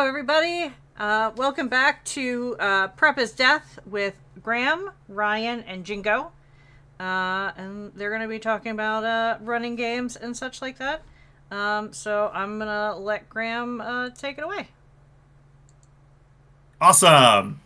everybody. Welcome back to Prep is Death with Graham, Ryan, and Jingo. And they're going to be talking about running games and such like that. So I'm going to let Graham take it away. Awesome.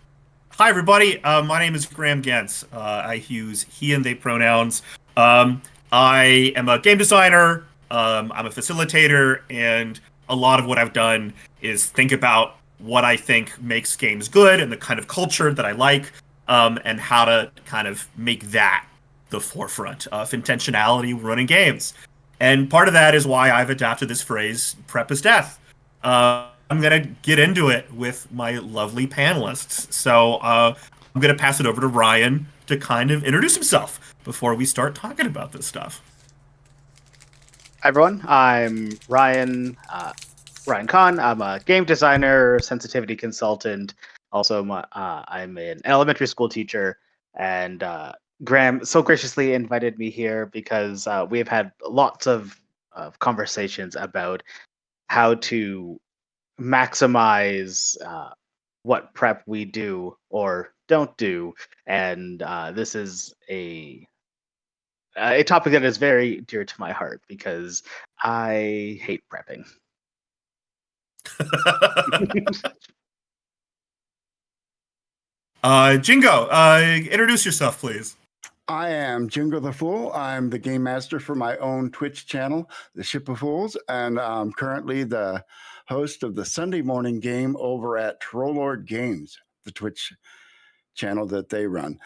Hi, everybody. My name is Graham Gentz. I use he and they pronouns. Um, I am a game designer. I'm a facilitator, and a lot of what I've done is think about what I think makes games good and the kind of culture that I like, and how to kind of make that the forefront of intentionality when running games. And part of that is why I've adapted this phrase, prep is death. I'm going to get into it with my lovely panelists. I'm going to pass it over to Ryan to kind of introduce himself before we start talking about this stuff. Hi everyone, I'm Ryan Kahn. I'm a game designer, sensitivity consultant. Also, I'm an elementary school teacher, and Graham so graciously invited me here because we have had lots of conversations about how to maximize what prep we do or don't do, and this is a topic that is very dear to my heart because I hate prepping. Jingo, introduce yourself, please. I am Jingo the Fool. I'm the game master for my own Twitch channel, The Ship of Fools, and I'm currently the host of the Sunday morning game over at Trollord Games, the Twitch channel that they run.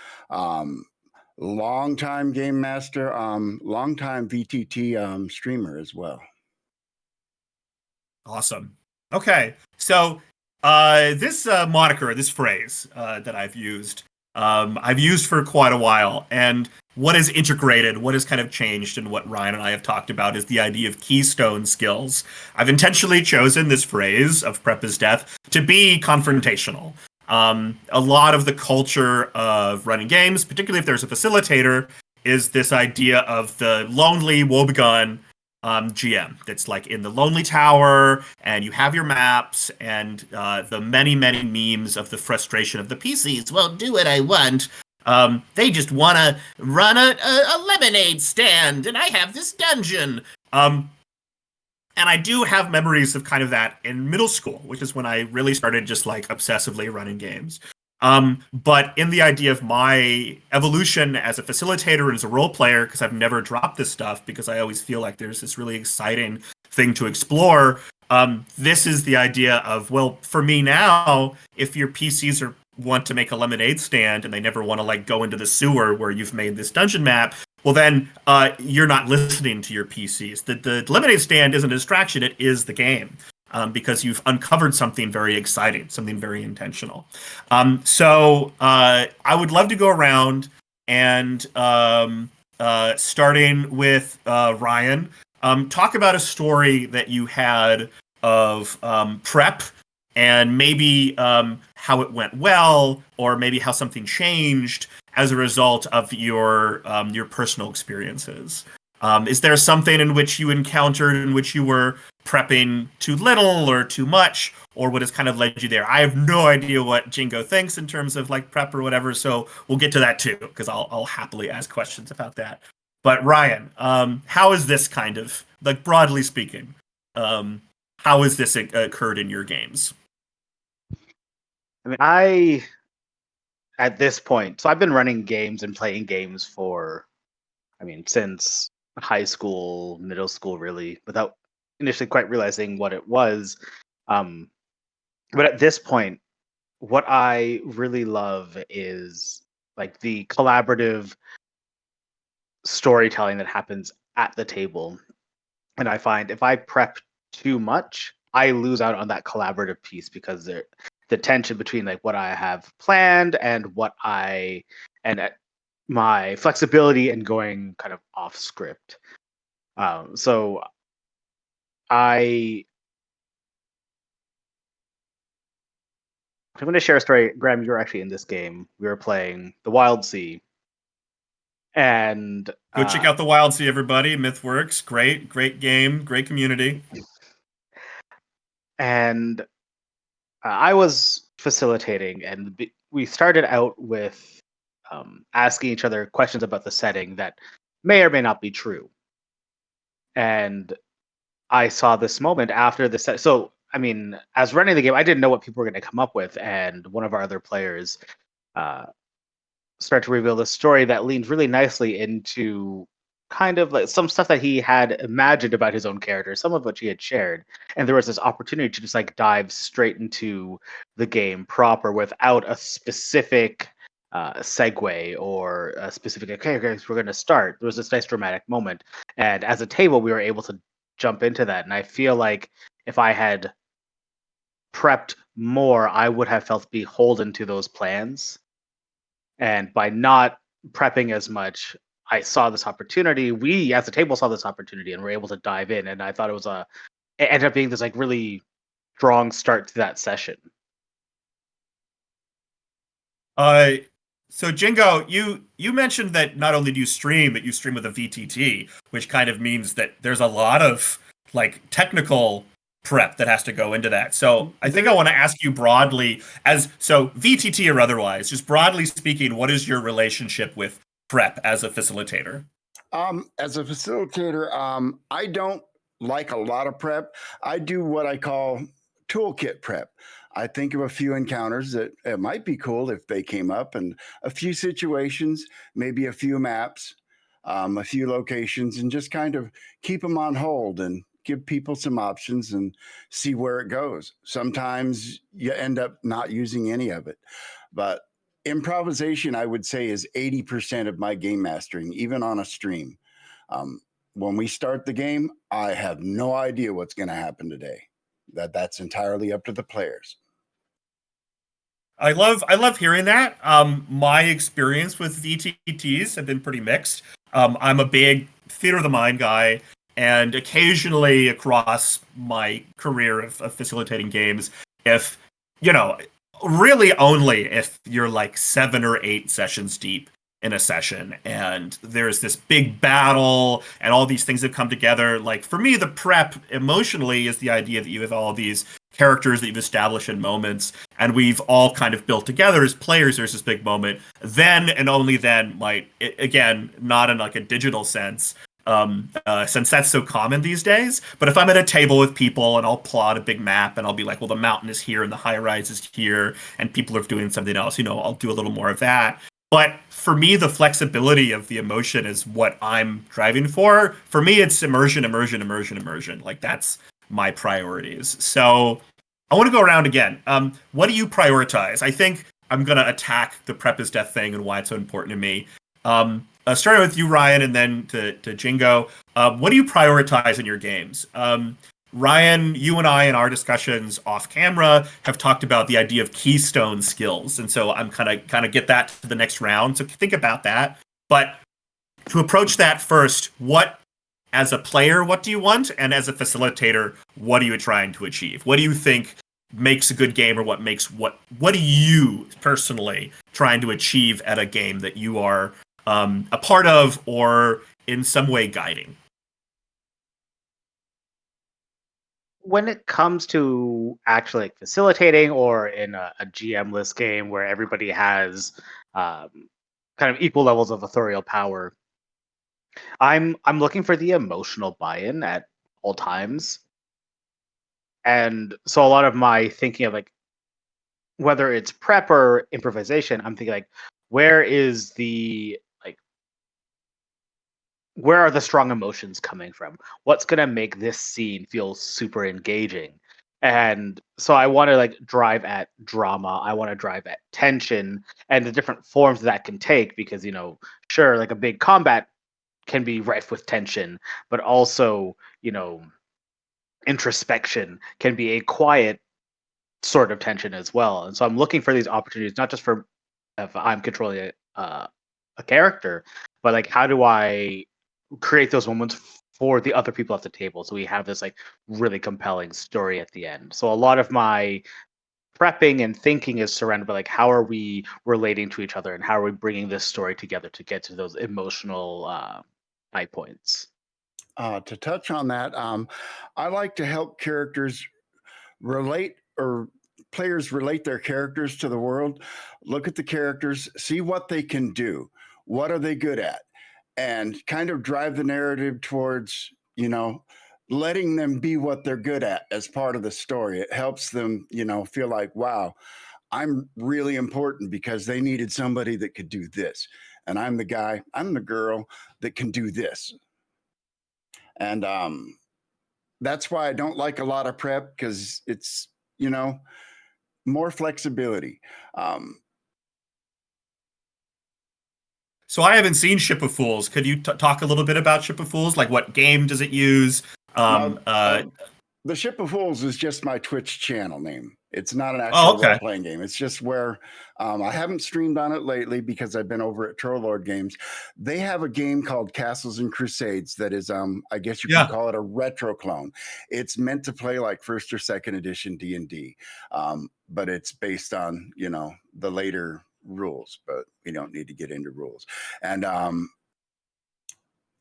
Longtime game master, longtime VTT streamer as well. Awesome. Okay, so this moniker, this phrase that I've used for quite a while, and what is integrated, what has kind of changed, and what Ryan and I have talked about is the idea of keystone skills. I've intentionally chosen this phrase of prep is death to be confrontational. A lot of the culture of running games, particularly if there's a facilitator, is this idea of the lonely, woebegone GM that's like in the lonely tower, and you have your maps, and the many, many memes of the frustration of the PCs won't do what I want. They just want to run a lemonade stand, and I have this dungeon. And I do have memories of kind of that in middle school, which is when I really started just like obsessively running games. But in the idea of my evolution as a facilitator and as a role player, because I've never dropped this stuff, because I always feel like there's this really exciting thing to explore. This is the idea of, well, for me now, if your PCs want to make a lemonade stand and they never want to like go into the sewer where you've made this dungeon map, well then you're not listening to your PCs. The lemonade stand isn't a distraction; it is the game. Because you've uncovered something very exciting, something very intentional. I would love to go around and starting with Ryan, talk about a story that you had of prep and maybe how it went well, or maybe how something changed as a result of your personal experiences. Is there something in which you encountered in which you were prepping too little or too much, or what has kind of led you there? I have no idea what Jingo thinks in terms of like prep or whatever, so we'll get to that too, because I'll happily ask questions about that. But Ryan, how is this kind of, like broadly speaking, how has this occurred in your games? I mean, at this point, so I've been running games and playing games for, since high school, middle school, really, without initially quite realizing what it was. But at this point, what I really love is like the collaborative storytelling that happens at the table. And I find if I prep too much, I lose out on that collaborative piece because the tension between like what I have planned and my flexibility and going kind of off script. So I'm going to share a story. Graham, you were actually in this game. We were playing the Wild Sea, and Go check out the Wild Sea, everybody. MythWorks, great game, great community. And I was facilitating, and we started out with asking each other questions about the setting that may or may not be true. And I saw this moment after the set. So, I mean, as running the game, I didn't know what people were going to come up with, and one of our other players uh, started to reveal this story that leaned really nicely into kind of like some stuff that he had imagined about his own character, some of which he had shared. And there was this opportunity to just like dive straight into the game proper without a specific segue or a specific, okay, guys, we're going to start. There was this nice dramatic moment. And as a table, we were able to jump into that. And I feel like if I had prepped more, I would have felt beholden to those plans. And by not prepping as much, I saw this opportunity. We, as a table, saw this opportunity and were able to dive in. And I thought it ended up being this like really strong start to that session. So Jingo, you mentioned that not only do you stream, but you stream with a VTT, which kind of means that there's a lot of like technical prep that has to go into that. So I think I want to ask you broadly, VTT or otherwise, just broadly speaking, what is your relationship with prep as a facilitator? As a facilitator, I don't like a lot of prep. I do what I call toolkit prep. I think of a few encounters that it might be cool if they came up, and a few situations, maybe a few maps, a few locations, and just kind of keep them on hold and give people some options and see where it goes. Sometimes you end up not using any of it, but improvisation, I would say, is 80% of my game mastering, even on a stream. Um, when we start the game, I have no idea what's going to happen today. That's entirely up to the players. I love hearing that. My experience with VTTs have been pretty mixed. I'm a big theater of the mind guy, and occasionally across my career of facilitating games, if you know, really only if you're like 7 or 8 sessions deep in a session and there's this big battle and all these things have come together. Like for me, the prep emotionally is the idea that you have all these characters that you've established in moments and we've all kind of built together as players. There's this big moment. Then and only then might, again, not in like a digital sense, since that's so common these days. But if I'm at a table with people and I'll plot a big map and I'll be like, well, the mountain is here and the high rise is here and people are doing something else, I'll do a little more of that. But for me, the flexibility of the emotion is what I'm driving for. For me, it's immersion, immersion, immersion, immersion. Like that's my priorities. So I want to go around again. What do you prioritize? I think I'm going to attack the prep is death thing and why it's so important to me. Starting with you, Ryan, and then to Jingo. What do you prioritize in your games? Ryan, you and I in our discussions off camera have talked about the idea of keystone skills, and so I'm kind of get that to the next round. So think about that. But to approach that first, what as a player, what do you want, and as a facilitator, what are you trying to achieve? What do you think makes a good game, or what are you personally trying to achieve at a game that you are a part of or in some way guiding? When it comes to actually like facilitating or in a GM-less game where everybody has kind of equal levels of authorial power, I'm looking for the emotional buy-in at all times. And so a lot of my thinking of like whether it's prep or improvisation, I'm thinking like where is the like where are the strong emotions coming from? What's going to make this scene feel super engaging? And so I want to like drive at drama. I want to drive at tension and the different forms that can take because, sure, like a big combat can be rife with tension, but also, introspection can be a quiet sort of tension as well. And so I'm looking for these opportunities, not just for if I'm controlling a character, but like how do I create those moments for the other people at the table so we have this like really compelling story at the end. So a lot of my prepping and thinking is surrounded by like how are we relating to each other and how are we bringing this story together to get to those emotional high points. To touch on that, I like to help characters relate or players relate their characters to the world, look at the characters, see what they can do, what are they good at, and kind of drive the narrative towards, letting them be what they're good at as part of the story. It helps them, feel like, wow, I'm really important because they needed somebody that could do this. And I'm the guy, I'm the girl that can do this. And that's why I don't like a lot of prep, because it's, more flexibility. So I haven't seen Ship of Fools. Could you talk a little bit about Ship of Fools? Like, what game does it use? Now, the Ship of Fools is just my Twitch channel name. It's not an Oh, actual okay. role-playing game. It's just where I haven't streamed on it lately because I've been over at Trollord Games. They have a game called Castles and Crusades that is, I guess you Yeah. could call it a retro clone. It's meant to play like first or second edition D&D, but it's based on, the later rules, but we don't need to get into rules. And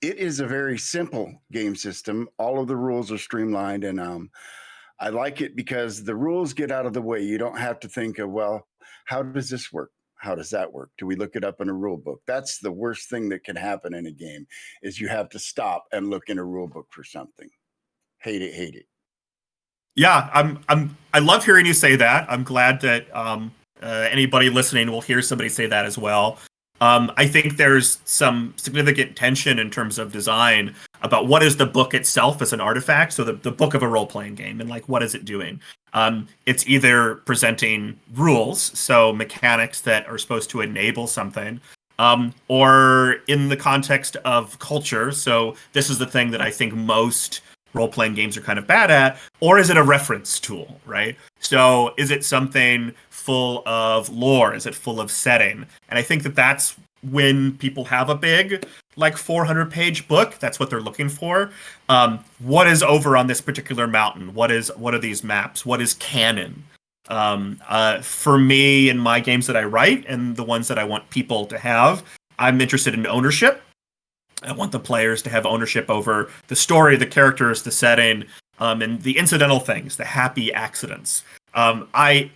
it is a very simple game system. All of the rules are streamlined, and I like it because the rules get out of the way. You don't have to think of, well, how does this work? How does that work? Do we look it up in a rule book? That's the worst thing that can happen in a game, is you have to stop and look in a rule book for something. Hate it, hate it. Yeah, I love hearing you say that. I'm glad that anybody listening will hear somebody say that as well. I think there's some significant tension in terms of design about what is the book itself as an artifact. So the book of a role-playing game, and like, what is it doing? It's either presenting rules, so mechanics that are supposed to enable something, or in the context of culture. So this is the thing that I think most role-playing games are kind of bad at, or is it a reference tool, right? So is it something full of lore? Is it full of setting? And I think that that's when people have a big, like, 400-page book, that's what they're looking for. What is over on this particular mountain? What are these maps? What is canon? For me, in my games that I write and the ones that I want people to have, I'm interested in ownership. I want the players to have ownership over the story, the characters, the setting, and the incidental things, the happy accidents. I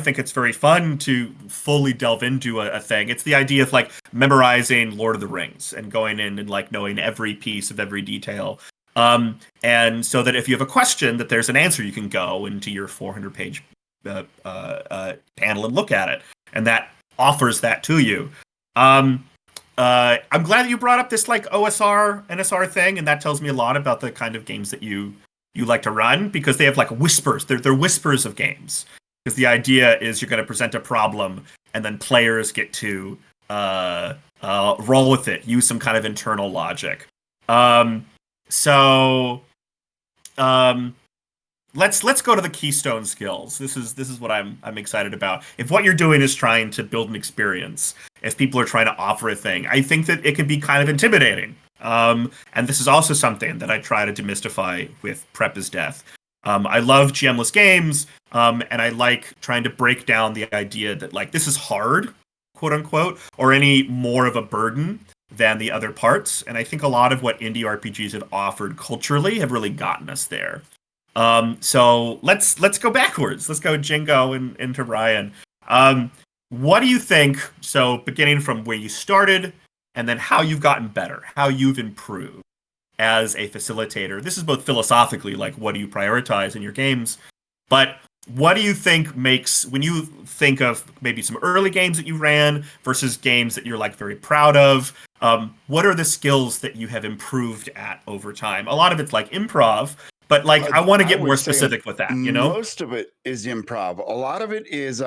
think it's very fun to fully delve into a thing. It's the idea of like memorizing Lord of the Rings and going in and like knowing every piece of every detail. And so that if you have a question, that there's an answer, you can go into your 400-page panel and look at it, and that offers that to you. I'm glad that you brought up this like OSR, NSR thing, and that tells me a lot about the kind of games that you like to run, because they have like whispers. They're whispers of games. Because the idea is you're going to present a problem, and then players get to roll with it, use some kind of internal logic. Let's go to the keystone skills. This is what I'm excited about. If what you're doing is trying to build an experience, if people are trying to offer a thing, I think that it can be kind of intimidating. And this is also something that I try to demystify with Prep is Death. I love GMless games, and I like trying to break down the idea that like this is hard, quote unquote, or any more of a burden than the other parts. And I think a lot of what indie RPGs have offered culturally have really gotten us there. So let's go backwards. Let's go Jingo and into Ryan. What do you think? So beginning from where you started, and then how you've gotten better, how you've improved as a facilitator. This is both philosophically, like what do you prioritize in your games, but what do you think makes, when you think of maybe some early games that you ran versus games that you're like very proud of, what are the skills that you have improved at over time? A lot of it's like improv, but like I want to get more specific with that, you know? Most of it is improv. A lot of it is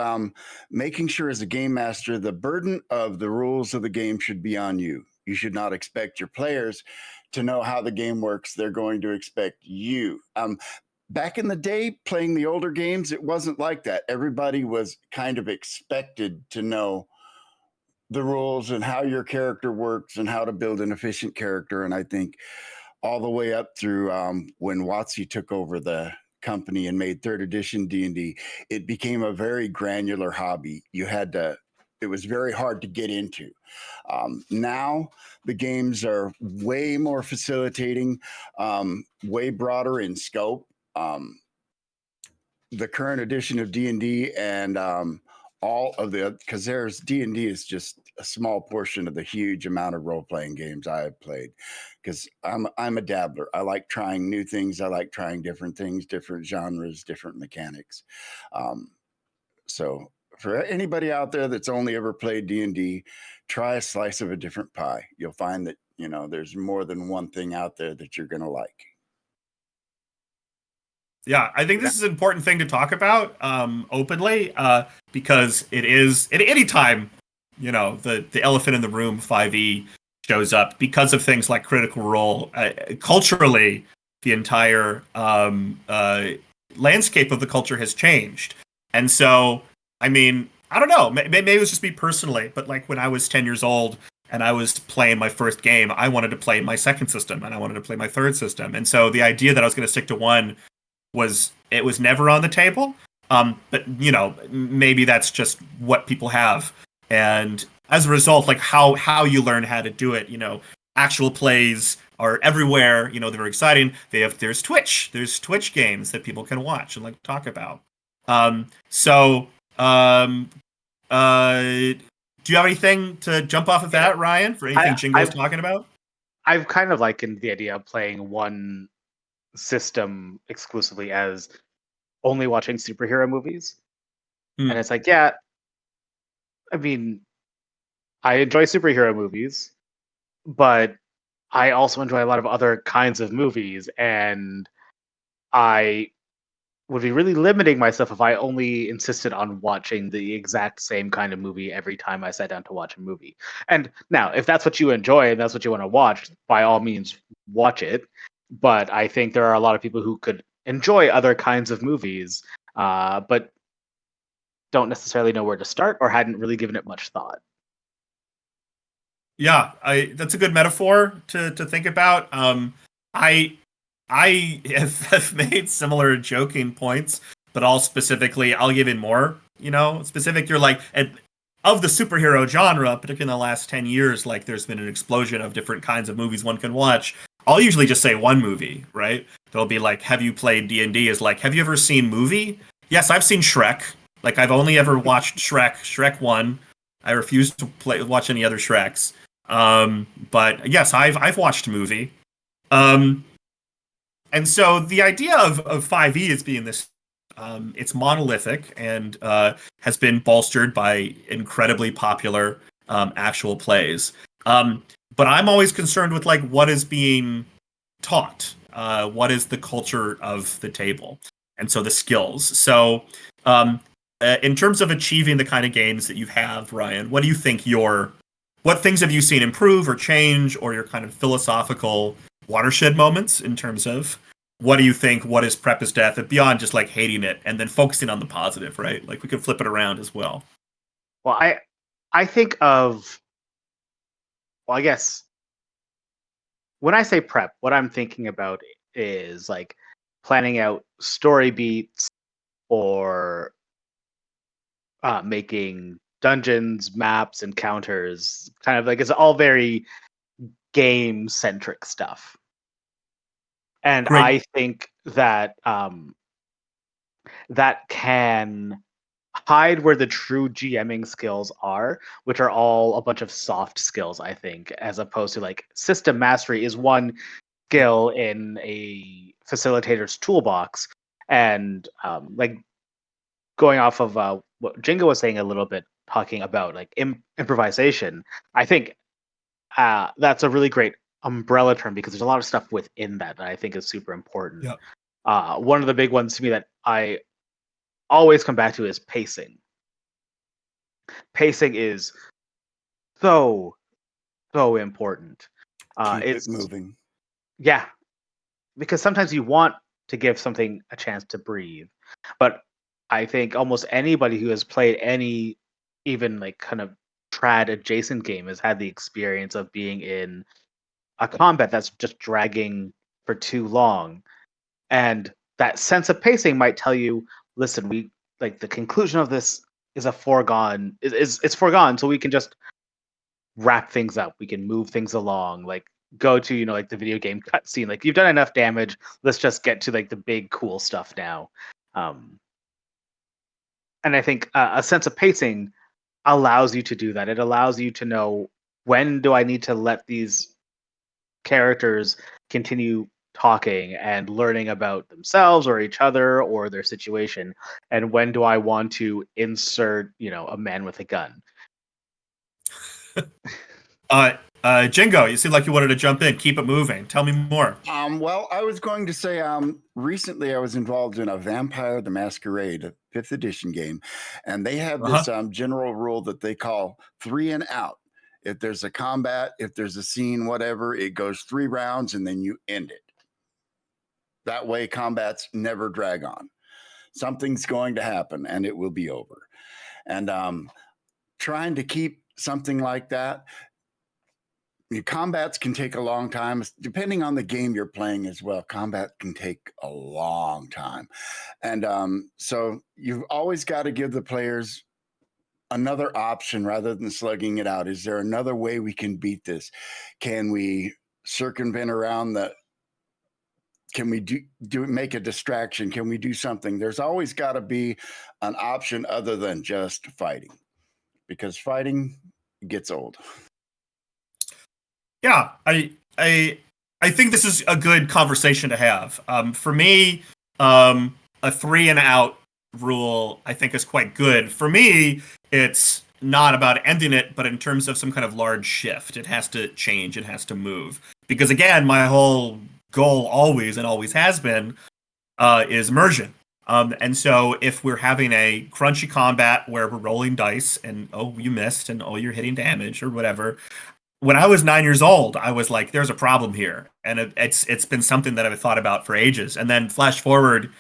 making sure as a game master, the burden of the rules of the game should be on you. You should not expect your players to know how the game works. They're going to expect you. Back in the day, playing the older games, it wasn't like that. Everybody was kind of expected to know the rules and how your character works and how to build an efficient character. And I think all the way up through when WotC took over the company and made third edition D&D, it became a very granular hobby. It was very hard to get into. Now the games are way more facilitating, way broader in scope. the current edition of D&D and all of the, because there's D&D is just a small portion of the huge amount of role-playing games I have played, because I'm a dabbler. I like trying new things. I like trying different things, different genres, different mechanics. So for anybody out there that's only ever played D&D, try a slice of a different pie. You'll find that, there's more than one thing out there that you're going to like. Yeah, I think this is an important thing to talk about openly because it is at any time, the elephant in the room 5e shows up because of things like Critical Role. Culturally, the entire landscape of the culture has changed. And so, I mean, I don't know, maybe it was just me personally, but like when I was 10 years old and I was playing my first game, I wanted to play my second system and I wanted to play my third system. And so the idea that I was going to stick to one was never on the table. But maybe that's just what people have. And as a result, like how you learn how to do it, actual plays are everywhere. They're exciting. There's Twitch games that people can watch and like talk about. So do you have anything to jump off of that, Ryan, for anything Jingo was talking about? I've kind of likened the idea of playing one system exclusively as only watching superhero movies. And it's like, yeah, I mean, I enjoy superhero movies, but I also enjoy a lot of other kinds of movies, and I would be really limiting myself if I only insisted on watching the exact same kind of movie every time I sat down to watch a movie. And now, if that's what you enjoy and that's what you want to watch, by all means, watch it. But I think there are a lot of people who could enjoy other kinds of movies, but don't necessarily know where to start or hadn't really given it much thought. Yeah, that's a good metaphor to think about. I have made similar joking points, but I'll give in more, specific. You're like, of the superhero genre, particularly in the last 10 years, like there's been an explosion of different kinds of movies one can watch. I'll usually just say one movie, right? They'll be like, have you played D&D? Is like, have you ever seen movie? Yes, I've seen Shrek. Like, I've only ever watched Shrek 1. I refuse to watch any other Shreks. But yes, I've watched movie. And so the idea of 5e as being this, it's monolithic and has been bolstered by incredibly popular actual plays. But I'm always concerned with like what is being taught, what is the culture of the table, and so the skills. So in terms of achieving the kind of games that you have, Ryan, what do you think what things have you seen improve or change, or your kind of philosophical watershed moments in terms of what do you think, what is Prep is Death, beyond just like hating it and then focusing on the positive, right? Like we could flip it around as well. Well, I think of, well, I guess when I say prep, what I'm thinking about is like planning out story beats or making dungeons, maps, encounters, kind of like it's all very game centric stuff. And Great. I think that that can hide where the true GMing skills are, which are all a bunch of soft skills, I think, as opposed to like system mastery is one skill in a facilitator's toolbox. And like going off of what Jingo was saying a little bit, talking about like improvisation, I think that's a really great umbrella term because there's a lot of stuff within that I think is super important. Yep. One of the big ones to me that I always come back to is pacing. Pacing is so important. Keep It's it moving. Yeah, because sometimes you want to give something a chance to breathe, but I think almost anybody who has played any even like kind of trad adjacent game has had the experience of being in a combat that's just dragging for too long, and that sense of pacing might tell you, listen, we like the conclusion of this is a foregone is it's foregone, so we can just wrap things up, we can move things along, like go to like the video game cutscene, like you've done enough damage, let's just get to like the big cool stuff now. And I think a sense of pacing allows you to do that. It allows you to know, when do I need to let these characters continue talking and learning about themselves or each other or their situation, and when do I want to insert, a man with a gun. Jingo, you seem like you wanted to jump in. Keep it moving. Tell me more. Well, I was going to say, recently I was involved in a Vampire the Masquerade, a 5th edition game, and they have this general rule that they call 3 and out. If there's a combat, if there's a scene, whatever, it goes 3 rounds and then you end it. That way, combats never drag on. Something's going to happen and it will be over. And trying to keep something like that. Combats can take a long time, depending on the game you're playing as well. Combat can take a long time. And so you've always got to give the players another option rather than slugging it out. Is there another way we can beat this? Can we circumvent around can we make a distraction? Can we do something? There's always got to be an option other than just fighting, because fighting gets old. Yeah, I think this is a good conversation to have. For me, a 3 and out rule I think is quite good. For me, it's not about ending it, but in terms of some kind of large shift. It has to change. It has to move. Because again, my whole goal always and always has been is immersion. And so if we're having a crunchy combat where we're rolling dice and, oh, you missed and, oh, you're hitting damage or whatever. When I was 9 years old, I was like, there's a problem here. And it's been something that I've thought about for ages. And then flash forward,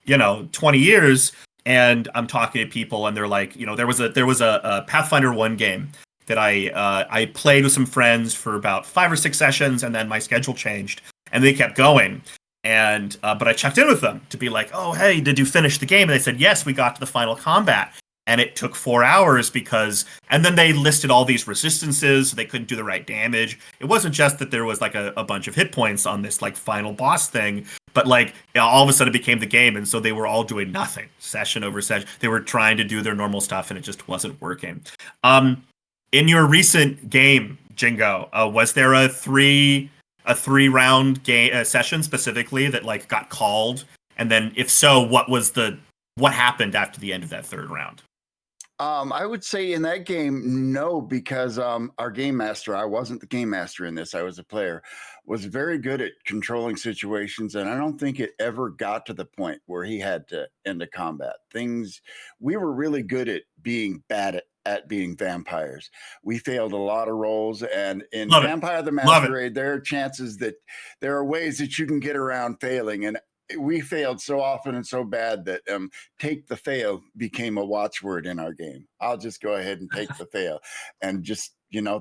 20 years, and I'm talking to people and they're like, there was a Pathfinder 1 game that I played with some friends for about 5 or 6 sessions, and then my schedule changed and they kept going. And but I checked in with them to be like, oh, hey, did you finish the game? And they said, yes, we got to the final combat. And it took 4 hours and then they listed all these resistances, so they couldn't do the right damage. It wasn't just that there was like a bunch of hit points on this like final boss thing, but like all of a sudden it became the game, and so they were all doing nothing, session over session. They were trying to do their normal stuff, and it just wasn't working. In your recent game, Jingo, was there a three round game session specifically that like got called? And then if so, what happened after the end of that 3rd round? I would say in that game, no, because our game master, I wasn't the game master in this, I was a player, was very good at controlling situations. And I don't think it ever got to the point where he had to end a combat. We were really good at being bad at being vampires. We failed a lot of rolls. And in Vampire the Masquerade, there are ways that you can get around failing. And we failed so often and so bad that take the fail became a watchword in our game. I'll just go ahead and take the fail. And just,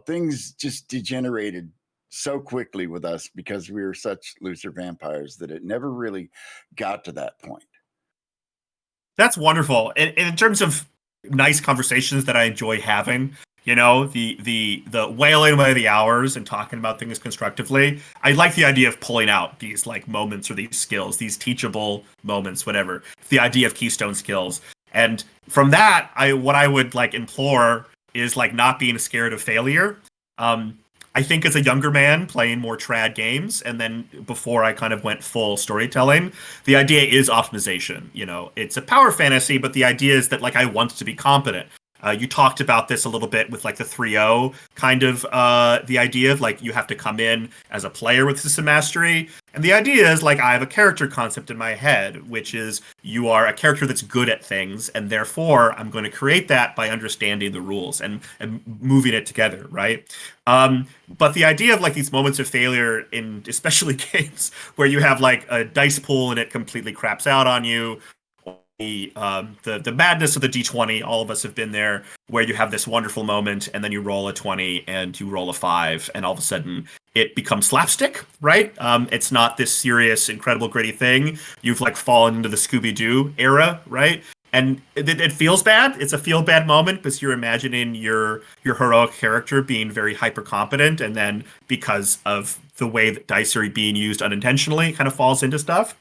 things just degenerated so quickly with us because we were such loser vampires that it never really got to that point. That's wonderful. And in terms of nice conversations that I enjoy having, the wailing away the hours and talking about things constructively. I like the idea of pulling out these like moments or these skills, these teachable moments, whatever. The idea of keystone skills. And from that, what I would like implore is like not being scared of failure. I think as a younger man playing more trad games, and then before I kind of went full storytelling, the idea is optimization. It's a power fantasy, but the idea is that like I want to be competent. You talked about this a little bit with like the 3.0 kind of the idea of like you have to come in as a player with system mastery. And the idea is like I have a character concept in my head, which is you are a character that's good at things, and therefore I'm going to create that by understanding the rules and moving it together, right? But the idea of like these moments of failure in especially games where you have like a dice pool and it completely craps out on you, the madness of the D20, all of us have been there, where you have this wonderful moment and then you roll a 20 and you roll a 5 and all of a sudden it becomes slapstick, right? It's not this serious, incredible, gritty thing. You've like fallen into the Scooby-Doo era, right? And it feels bad. It's a feel-bad moment because you're imagining your heroic character being very hyper-competent, and then because of the way that dice are being used unintentionally, it kind of falls into stuff.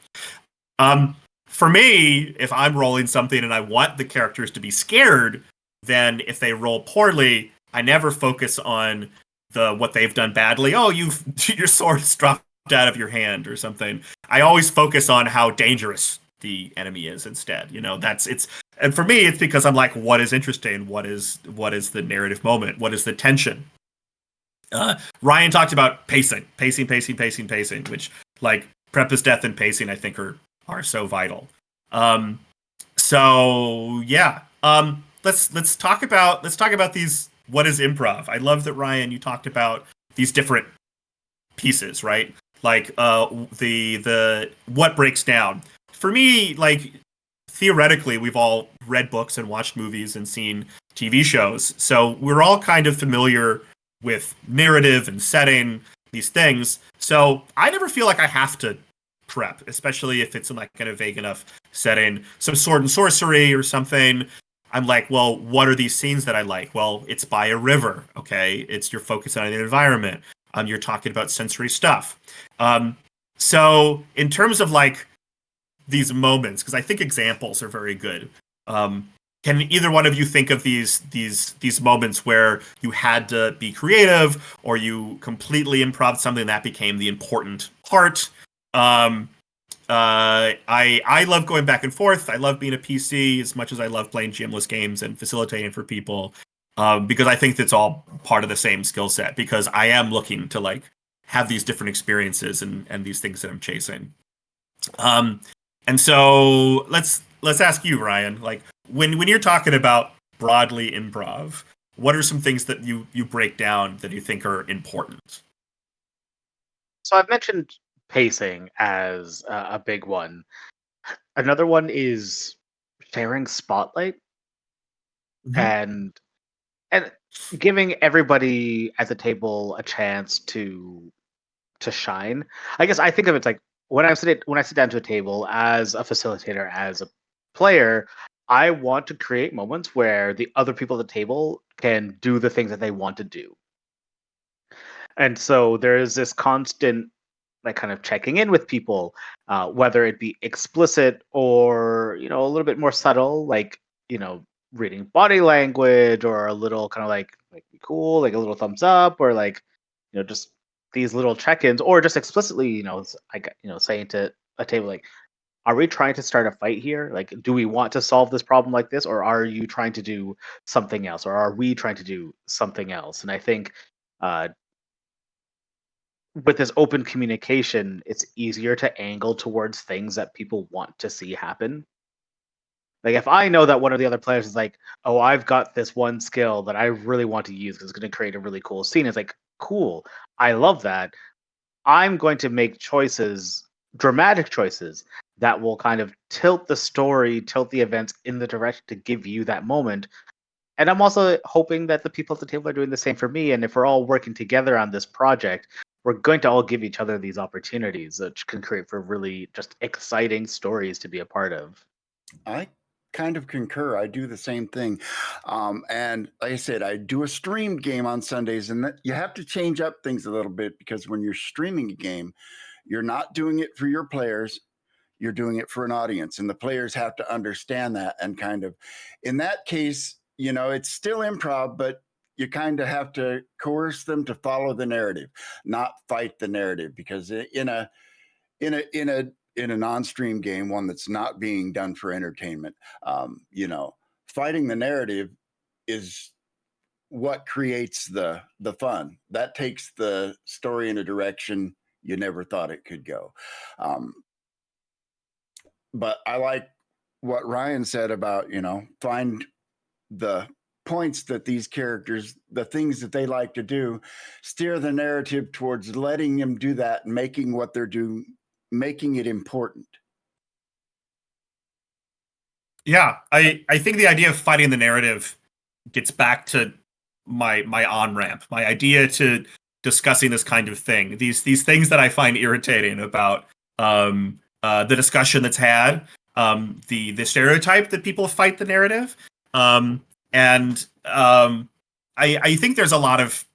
for me, if I'm rolling something and I want the characters to be scared, then if they roll poorly, I never focus on what they've done badly. Oh, your sword's dropped out of your hand or something. I always focus on how dangerous the enemy is instead. And for me, it's because I'm like, what is interesting? What is the narrative moment? What is the tension? Ryan talked about pacing, which like prep is death and pacing, I think are so vital. So yeah, let's talk about these. What is improv? I love that, Ryan, you talked about these different pieces, right? Like the what breaks down. For me, like theoretically, we've all read books and watched movies and seen TV shows, so we're all kind of familiar with narrative and setting, these things. So I never feel like I have to prep, especially if it's in like kind of vague enough setting, some sword and sorcery or something. I'm like, well, what are these scenes that I like? Well, it's by a river, okay? You're focused on the environment. You're talking about sensory stuff. So in terms of like these moments, because I think examples are very good. Can either one of you think of these moments where you had to be creative, or you completely improv something that became the important part? I love going back and forth. I love being a PC as much as I love playing GMless games and facilitating for people, because I think that's all part of the same skill set. Because I am looking to like have these different experiences and these things that I'm chasing. And so let's ask you, Ryan. Like when you're talking about broadly improv, what are some things that you break down that you think are important? So I've mentioned pacing as a big one. Another one is sharing spotlight and and giving everybody at the table a chance to shine. I guess I think of it like when I sit down to a table as a facilitator, as a player, I want to create moments where the other people at the table can do the things that they want to do. And so there is this constant like kind of checking in with people, whether it be explicit or a little bit more subtle, like reading body language, or a little kind of like be cool, like a little thumbs up, or like just these little check-ins, or just explicitly saying to a table like, are we trying to start a fight here? Like, do we want to solve this problem like this, or are you trying to do something else, or are we trying to do something else? And I think uh, with this open communication, it's easier to angle towards things that people want to see happen. Like if I know that one of the other players is like, oh, I've got this one skill that I really want to use because it's going to create a really cool scene. It's like, cool. I love that. I'm going to make choices, dramatic choices, that will kind of tilt the story, tilt the events in the direction to give you that moment. And I'm also hoping that the people at the table are doing the same for me. And if we're all working together on this project, we're going to all give each other these opportunities, which can create for really just exciting stories to be a part of. I kind of concur. I do the same thing. And like I said, I do a streamed game on Sundays, and you have to change up things a little bit, because when you're streaming a game, you're not doing it for your players. You're doing it for an audience, and the players have to understand that. And kind of in that case, it's still improv, but you kind of have to coerce them to follow the narrative, not fight the narrative, because in a non-stream game, one that's not being done for entertainment, fighting the narrative is what creates the fun. That takes the story in a direction you never thought it could go. But I like what Ryan said about, find the points that these characters, the things that they like to do, steer the narrative towards letting them do that and making what they're doing, making it important. Yeah, I think the idea of fighting the narrative gets back to my on ramp, my idea to discussing this kind of thing. These things that I find irritating about the discussion that's had, the stereotype that people fight the narrative, and I think there's a lot of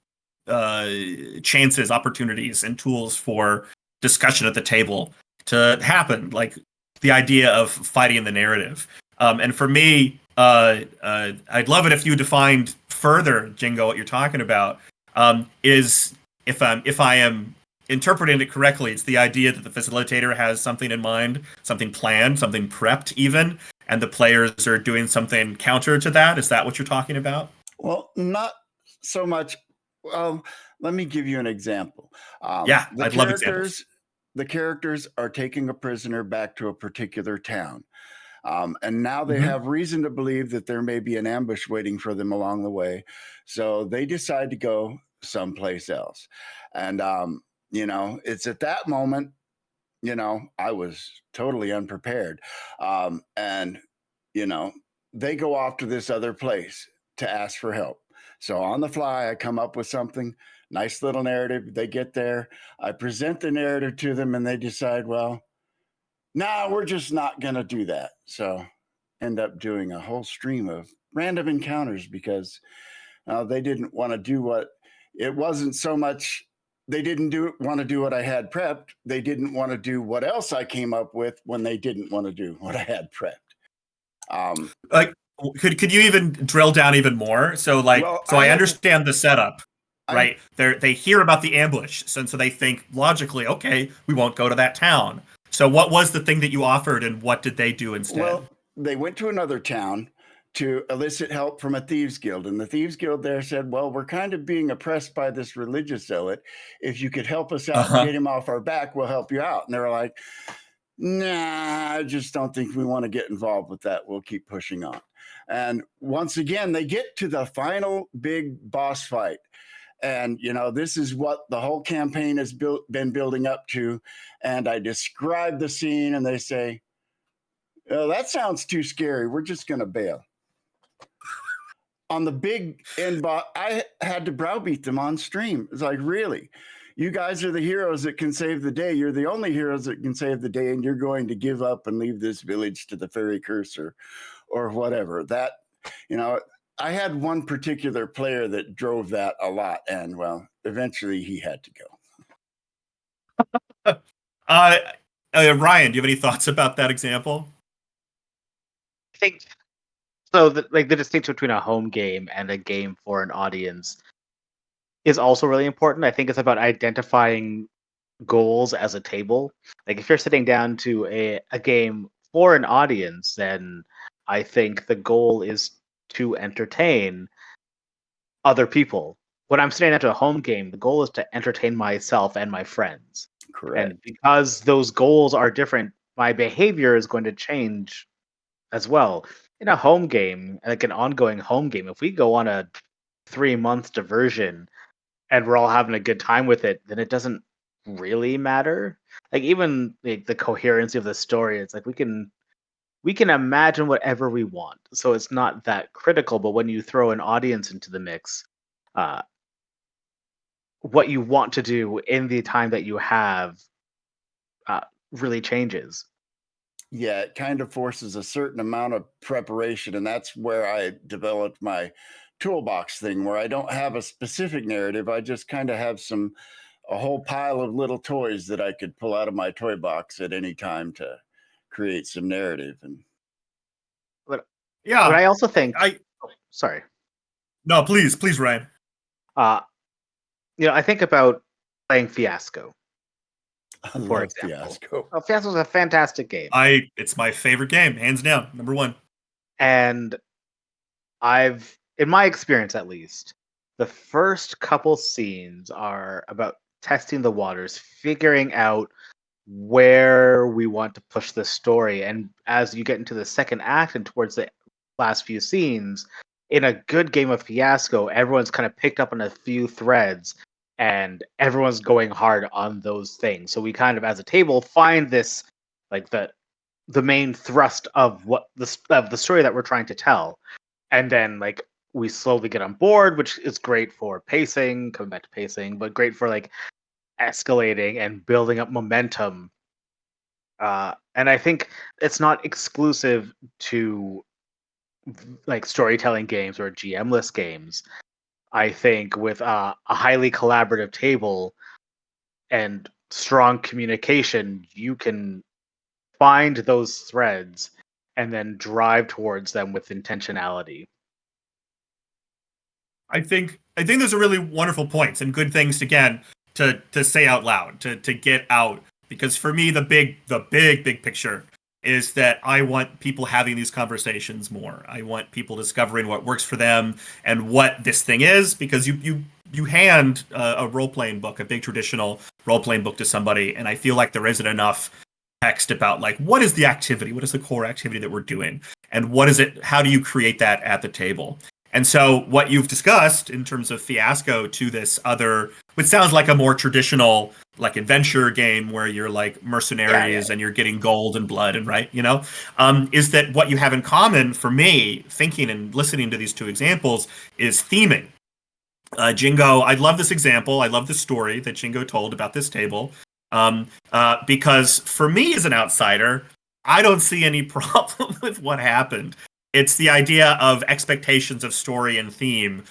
chances, opportunities, and tools for discussion at the table to happen. Like the idea of fighting in the narrative. And for me, I'd love it if you defined further, Jingo, what you're talking about. Is if I am interpreting it correctly, it's the idea that the facilitator has something in mind, something planned, something prepped, even, and the players are doing something counter to that. Is that what you're talking about? Well, not so much. Well, let me give you an example. Yeah, The I'd love examples. characters are taking a prisoner back to a particular town. And now they Mhm. have reason to believe that there may be an ambush waiting for them along the way. So they decide to go someplace else. And, it's at that moment, I was totally unprepared. And, you know, they go off to this other place to ask for help. So on the fly, I come up with something, nice little narrative. They get there, I present the narrative to them, and they decide, well, nah, we're just not going to do that. So end up doing a whole stream of random encounters because they didn't want to do what it wasn't so much they didn't want to do what I had prepped. They didn't want to do what else I came up with when they didn't want to do what I had prepped. Like, could you even drill down even more? So Well, so I understand the setup, I right? They hear about the ambush, so they think logically, okay, we won't go to that town. So what was the thing that you offered, and what did they do instead? Well, they went to another town to elicit help from a thieves guild, and the thieves guild there said, well, we're kind of being oppressed by this religious zealot. If you could help us Uh out and huh. get him off our back, we'll help you out. And they were like, nah, I just don't think we want to get involved with that. We'll keep pushing on. And once again, they get to the final big boss fight. And, this is what the whole campaign has been building up to. And I describe the scene, and they say, oh, that sounds too scary. We're just going to bail. On the big end, I had to browbeat them on stream. It's like, really? You guys are the heroes that can save the day. You're the only heroes that can save the day, and you're going to give up and leave this village to the fairy curse or whatever. That, I had one particular player that drove that a lot, and well, eventually he had to go. Uh, Ryan, do you have any thoughts about that example? I think so. The distinction between a home game and a game for an audience is also really important. I think it's about identifying goals as a table. Like if you're sitting down to a game for an audience, then I think the goal is to entertain other people. When I'm sitting down to a home game, the goal is to entertain myself and my friends. Correct. And because those goals are different, my behavior is going to change as well. In a home game, like an ongoing home game, if we go on a 3 month diversion and we're all having a good time with it, then it doesn't really matter. Like even the coherency of the story, it's like we can imagine whatever we want, so it's not that critical. But when you throw an audience into the mix, uh, what you want to do in the time that you have uh, really changes. Yeah, it kind of forces a certain amount of preparation. And that's where I developed my toolbox thing, where I don't have a specific narrative. I just kind of have a whole pile of little toys that I could pull out of my toy box at any time to create some narrative. And But Yeah, I also think, I oh, sorry, no, please, Ryan. uh, I think about playing Fiasco, I for love example. Fiasco. Oh, Fiasco is a fantastic game, It's my favorite game, hands down, number one. and in my experience at least, the first couple scenes are about testing the waters, figuring out where we want to push the story. And as you get into the second act and towards the last few scenes, in a good game of Fiasco, everyone's kind of picked up on a few threads and everyone's going hard on those things. So we kind of, as a table, find this like the main thrust of of the story that we're trying to tell, and then like we slowly get on board, which is great for pacing, coming back to pacing, but great for like escalating and building up momentum. And I think it's not exclusive to like storytelling games or GM-less games. I think with a highly collaborative table and strong communication, you can find those threads and then drive towards them with intentionality. I think those are really wonderful points and good things again to say out loud, to get out. Because for me, the big picture is that I want people having these conversations more. I want people discovering what works for them and what this thing is. Because you hand a role playing book, a big traditional role playing book to somebody, and I feel like there isn't enough text about like what is the activity, what is the core activity that we're doing, and what is it? How do you create that at the table? And so what you've discussed in terms of Fiasco to this other, which sounds like a more traditional like adventure game where you're like mercenaries and you're getting gold and blood and right, is that what you have in common for me, thinking and listening to these two examples, is theming. Jingo, I love this example. I love the story that Jingo told about this table. Because for me as an outsider, I don't see any problem with what happened. It's the idea of expectations of story and theme.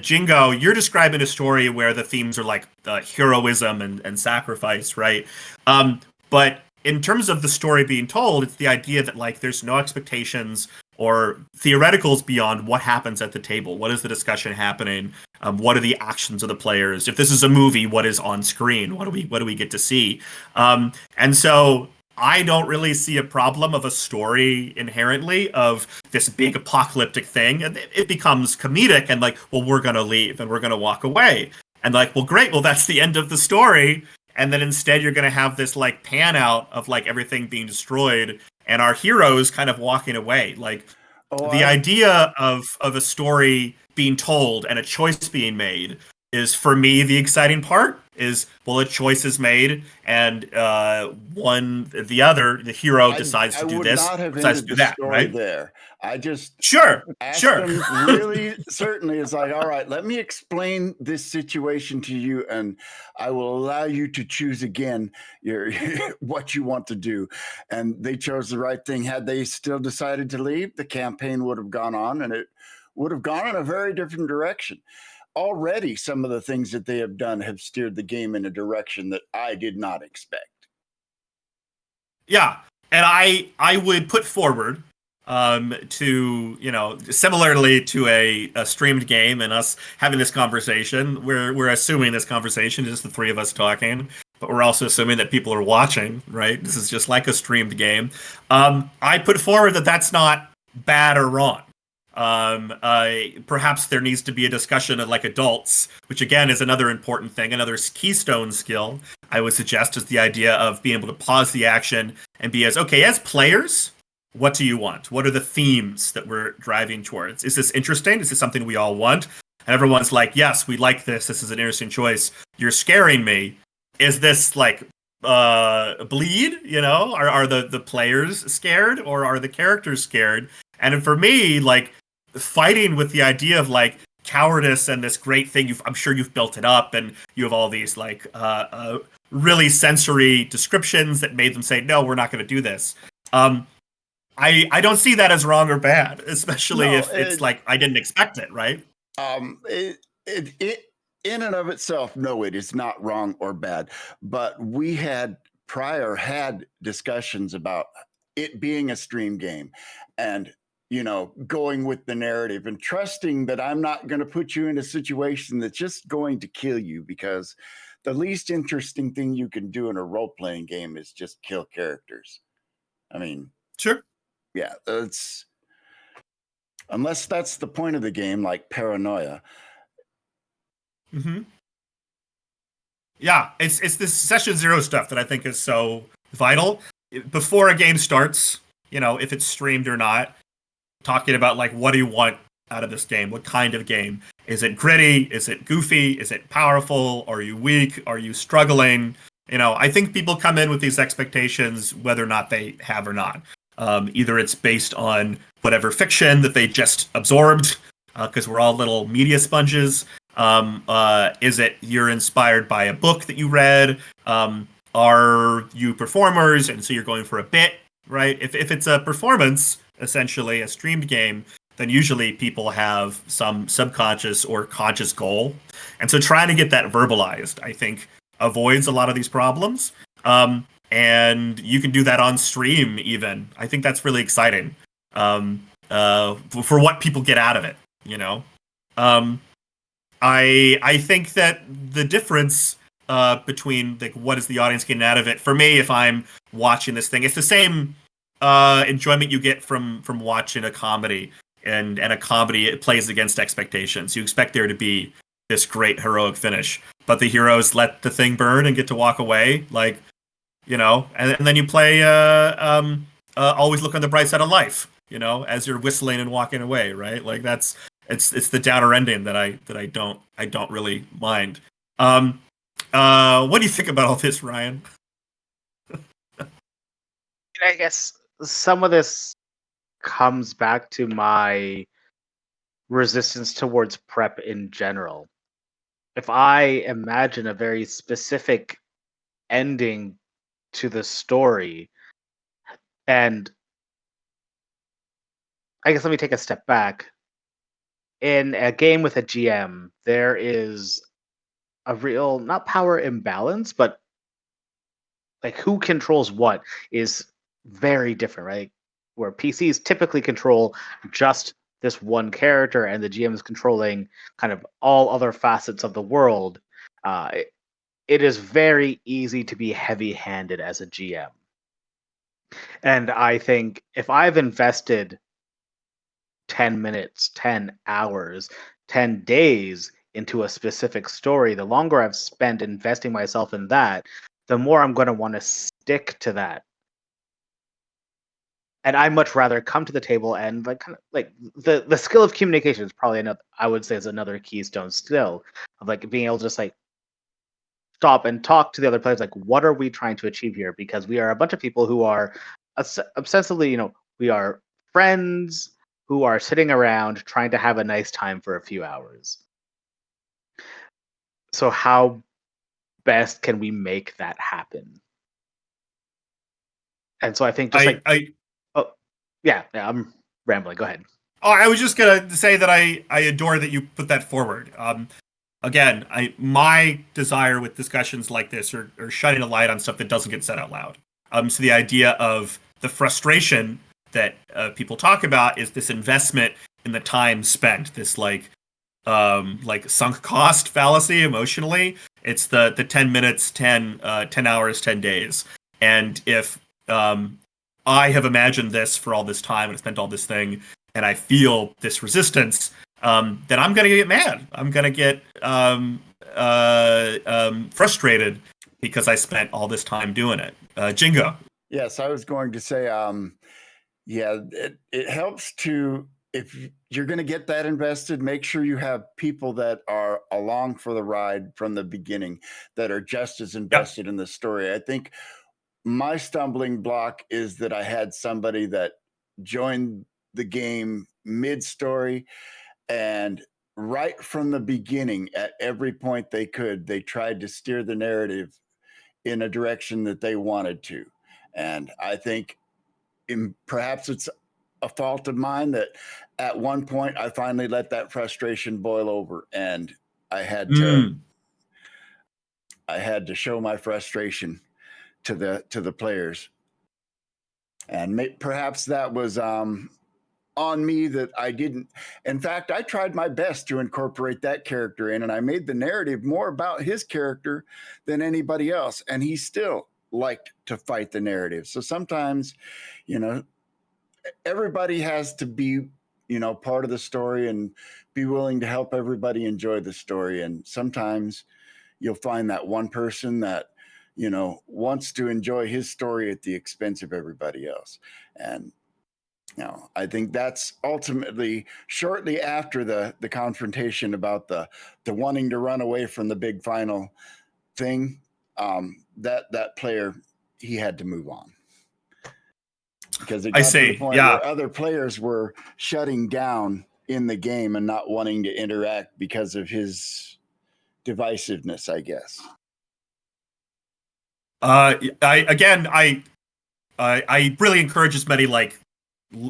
Jingo, you're describing a story where the themes are like heroism and sacrifice, right? But in terms of the story being told, it's the idea that like there's no expectations or theoreticals beyond what happens at the table. What is the discussion happening? What are the actions of the players? If this is a movie, what is on screen? What do we get to see? And so I don't really see a problem of a story inherently of this big apocalyptic thing. And it becomes comedic and like, well, we're going to leave and we're going to walk away. And like, well, great. Well, that's the end of the story. And then instead you're going to have this like pan out of like everything being destroyed and our heroes kind of walking away. Like idea of a story being told and a choice being made is for me the exciting part. Is well, a choice is made, and the hero decides to do this, decides to do that, right? There, I just sure. Them really certainly is like, all right, let me explain this situation to you, and I will allow you to choose again what you want to do. And they chose the right thing. Had they still decided to leave, the campaign would have gone on, and it would have gone in a very different direction. Already some of the things that they have done have steered the game in a direction that I did not expect. Yeah, and I would put forward to similarly to a streamed game and us having this conversation, we're assuming this conversation is just the three of us talking, but we're also assuming that people are watching, right? This is just like a streamed game. I put forward that that's not bad or wrong. Perhaps there needs to be a discussion of like adults, which again is another important thing, another keystone skill I would suggest is the idea of being able to pause the action and be as players, what do you want? What are the themes that we're driving towards? Is this interesting? Is this something we all want? And everyone's like, yes, we like this. This is an interesting choice. You're scaring me. Is this like bleed? Are the players scared or are the characters scared? And for me, like, fighting with the idea of like cowardice and this great thing I'm sure you've built it up and you have all these like really sensory descriptions that made them say no, we're not going to do this. I don't see that as wrong or bad, especially if it's like I didn't expect it, right? It in and of itself, no, it is not wrong or bad, but we had discussions about it being a stream game and going with the narrative and trusting that I'm not going to put you in a situation that's just going to kill you, because the least interesting thing you can do in a role-playing game is just kill characters. I mean, sure. Yeah, unless that's the point of the game, like paranoia. Mm-hmm. Yeah, it's this session zero stuff that I think is so vital. Before a game starts, if it's streamed or not, talking about like, what do you want out of this game? What kind of game? Is it gritty? Is it goofy? Is it powerful? Are you weak? Are you struggling? I think people come in with these expectations whether or not they have or not. Either it's based on whatever fiction that they just absorbed, because we're all little media sponges. Is it you're inspired by a book that you read? Are you performers? And so you're going for a bit, right? If it's a performance, essentially a streamed game, then usually people have some subconscious or conscious goal. And so trying to get that verbalized, I think, avoids a lot of these problems. and you can do that on stream even. I think that's really exciting. For what people get out of it, you know. I think that the difference between like what is the audience getting out of it, for me, if I'm watching this thing, it's the same enjoyment you get from watching a comedy, and a comedy, it plays against expectations. You expect there to be this great heroic finish, but the heroes let the thing burn and get to walk away, like, you know, and then you play always look on the bright side of life, you know, as you're whistling and walking away, right? Like that's it's the downer ending that I don't really mind. What do you think about all this, Ryan? I guess some of this comes back to my resistance towards prep in general. If I imagine a very specific ending to the story, and I guess let me take a step back. In a game with a GM, there is a real, not power imbalance, but like who controls what is very different, right? Where PCs typically control just this one character, and the GM is controlling kind of all other facets of the world. It is very easy to be heavy-handed as a GM, and I think if I've invested 10 minutes, 10 hours, 10 days into a specific story, the longer I've spent investing myself in that, the more I'm going to want to stick to that. And I much rather come to the table and like kind of like the skill of communication is probably another, I would say, is another keystone skill of like being able to just like stop and talk to the other players, like what are we trying to achieve here? Because we are a bunch of people who are obsessively, you know, we are friends who are sitting around trying to have a nice time for a few hours. So how best can we make that happen? And so I think just yeah, I'm rambling. Go ahead. Oh, I was just gonna say that I adore that you put that forward. Again, my desire with discussions like this are shining a light on stuff that doesn't get said out loud. So the idea of the frustration that people talk about is this investment in the time spent, this like sunk cost fallacy emotionally. It's the 10 minutes, 10 hours, 10 days. And if I have imagined this for all this time and spent all this thing, and I feel this resistance, then I'm going to get mad. I'm going to get frustrated because I spent all this time doing it. Jingo. Yes, I was going to say, yeah, it helps to, if you're going to get that invested, make sure you have people that are along for the ride from the beginning, that are just as invested in the story. I think my stumbling block is that I had somebody that joined the game mid-story, and right from the beginning, at every point they could, they tried to steer the narrative in a direction that they wanted to. And I think perhaps it's a fault of mine that at one point I finally let that frustration boil over, and I had to show my frustration to the players. And perhaps that was on me, that I didn't. In fact, I tried my best to incorporate that character in, and I made the narrative more about his character than anybody else, and he still liked to fight the narrative. So sometimes, you know, everybody has to be, you know, part of the story and be willing to help everybody enjoy the story. And sometimes you'll find that one person that, you know, wants to enjoy his story at the expense of everybody else. And you know, I think that's ultimately shortly after the confrontation about the wanting to run away from the big final thing, that player, he had to move on, because it got to the point where other players were shutting down in the game and not wanting to interact because of his divisiveness, I guess. I really encourage as many like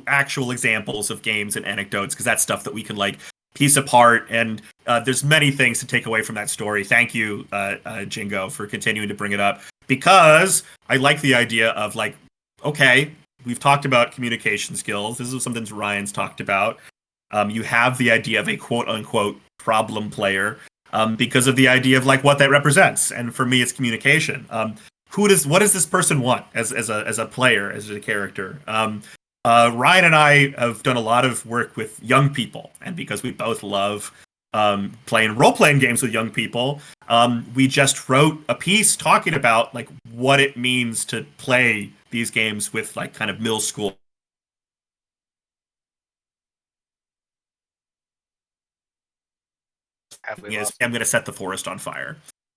actual examples of games and anecdotes, because that's stuff that we can like piece apart, and there's many things to take away from that story. Thank you, Jingo, for continuing to bring it up. because I like the idea of like, okay, we've talked about communication skills. This is something Ryan's talked about. You have the idea of a quote unquote problem player because of the idea of like what that represents. And for me, it's communication. What does this person want as a player, as a character? Ryan and I have done a lot of work with young people, and because we both love playing role-playing games with young people, we just wrote a piece talking about like what it means to play these games with like kind of middle school. I'm going to set the forest on fire.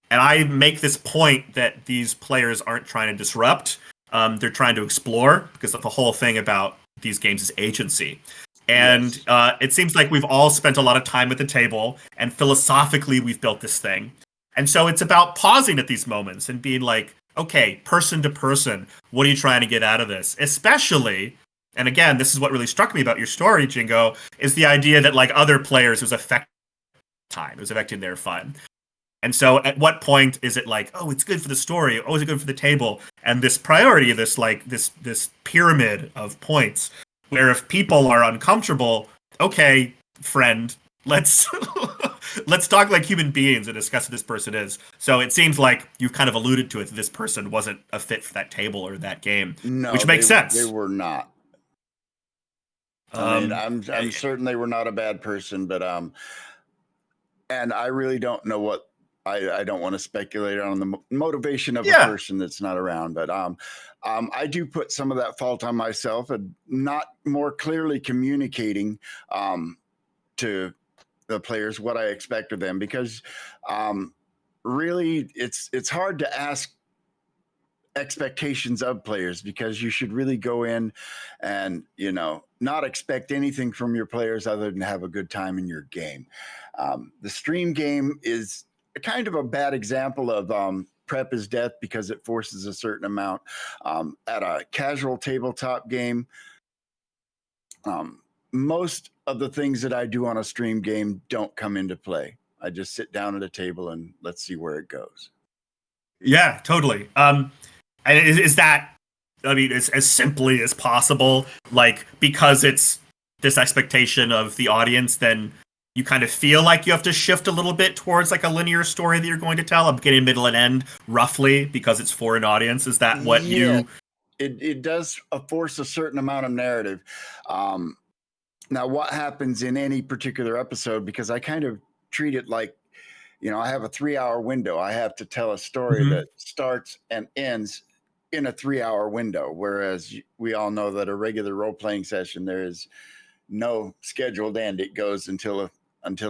And I make this point that these players aren't trying to disrupt. They're trying to explore, because the whole thing about these games is agency. And it seems like we've all spent a lot of time at the table, and philosophically we've built this thing. And so it's about pausing at these moments and being like, okay, person to person, what are you trying to get out of this? Especially, and again, this is what really struck me about your story, Jingo, is the idea that like other players, it was affecting time, it was affecting their fun. And so at what point is it like, oh, it's good for the story, oh, is it good for the table? And this priority, this like this pyramid of points, where if people are uncomfortable, okay, friend, let's let's talk like human beings and discuss who this person is. So it seems like you've kind of alluded to it, that this person wasn't a fit for that table or that game, No, which makes sense. They were not. I mean, I'm certain they were not a bad person, but and I really don't know what. I don't want to speculate on the motivation of a person that's not around, but I do put some of that fault on myself and not more clearly communicating to the players what I expect of them, because really it's hard to ask expectations of players, because you should really go in and not expect anything from your players other than have a good time in your game. The stream game is kind of a bad example of prep is death, because it forces a certain amount. At a casual tabletop game, most of the things that I do on a stream game don't come into play. I just sit down at a table and let's see where it goes. Yeah, totally. And is that, I mean, as simply as possible, like, because it's this expectation of the audience, then you kind of feel like you have to shift a little bit towards like a linear story that you're going to tell, a beginning, middle, and end, roughly, because it's for an audience. Is that what you... It does force a certain amount of narrative. Now, what happens in any particular episode, because I kind of treat it like, I have a 3-hour window. I have to tell a story that starts and ends in a 3-hour window, whereas we all know that a regular role-playing session, there is no scheduled end. It goes until